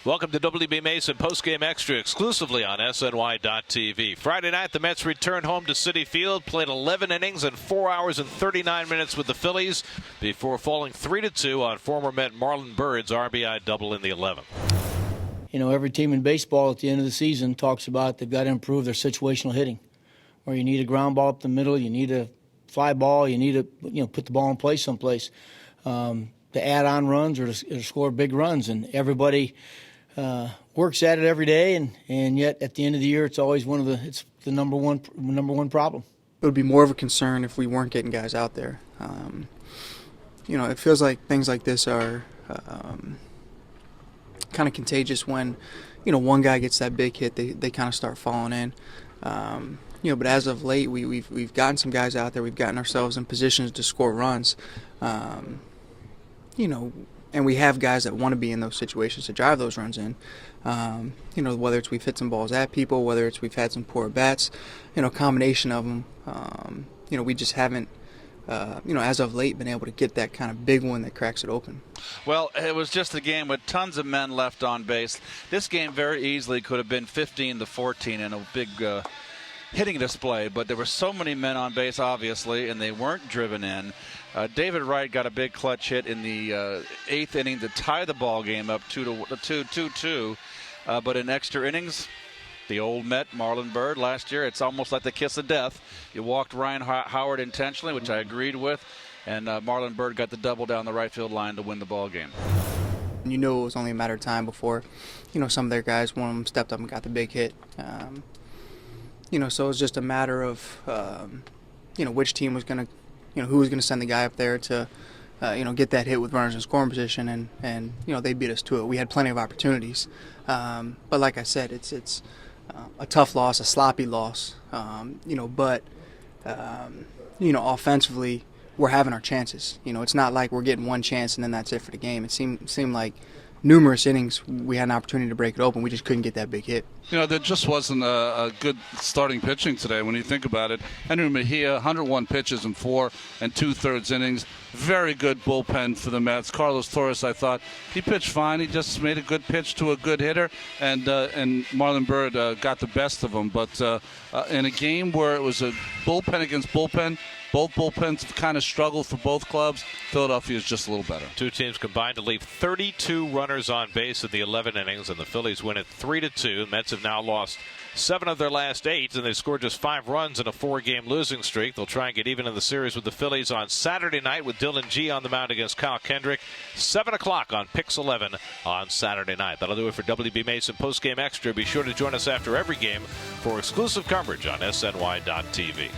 Welcome to WB Mason Postgame Extra exclusively on SNY.TV. Friday night, the Mets returned home to Citi Field, played 11 innings and 4 hours and 39 minutes with the Phillies before falling 3-2 on former Met Marlon Byrd's RBI double in the 11th. You know, every team in baseball at the end of the season talks about they've got to improve their situational hitting, where you need a ground ball up the middle, you need a fly ball, you need to put the ball in play someplace to add on runs or to score big runs, and everybody works at it every day, and yet at the end of the year, it's always it's the number one problem. It would be more of a concern if we weren't getting guys out there. It feels like things like this are kind of contagious when, one guy gets that big hit, they kind of start falling in. But as of late, we've gotten some guys out there, we've gotten ourselves in positions to score runs. And we have guys that want to be in those situations to drive those runs in. Whether it's we've hit some balls at people, whether it's we've had some poor bats, combination of them. We just haven't, as of late, been able to get that kind of big one that cracks it open. Well, it was just a game with tons of men left on base. This game very easily could have been 15-14 in a big hitting display, but there were so many men on base, obviously, and they weren't driven in. David Wright got a big clutch hit in the eighth inning to tie the ball game up 2-2. But in extra innings, the old Met, Marlon Byrd, last year, it's almost like the kiss of death. You walked Ryan Howard intentionally, which I agreed with, and Marlon Byrd got the double down the right field line to win the ball game. It was only a matter of time before, some of their guys, one of them stepped up and got the big hit. So it was just a matter of, which team was going to, who was going to send the guy up there to, get that hit with runners in scoring position, and they beat us to it. We had plenty of opportunities, but like I said, it's a tough loss, a sloppy loss, but offensively we're having our chances. It's not like we're getting one chance and then that's it for the game. It seemed like numerous innings we had an opportunity to break it open. We just couldn't get that big hit. There just wasn't a good starting pitching today when you think about it. Henry Mejia, 101 pitches in 4 2/3 innings. Very good bullpen for the Mets. Carlos Torres, I thought, he pitched fine. He just made a good pitch to a good hitter, and Marlon Byrd got the best of him. But in a game where it was a bullpen against bullpen, both bullpens have kind of struggled for both clubs. Philadelphia is just a little better. Two teams combined to leave 32 runners on base in the 11 innings, and the Phillies win it 3-2. The Mets have now lost 7 of their last 8, and they scored just 5 runs in a 4-game losing streak. They'll try and get even in the series with the Phillies on Saturday night with Dylan G on the mound against Kyle Kendrick. 7 o'clock on Pix 11 on Saturday night. That'll do it for WB Mason Postgame Extra. Be sure to join us after every game for exclusive coverage on SNY.TV.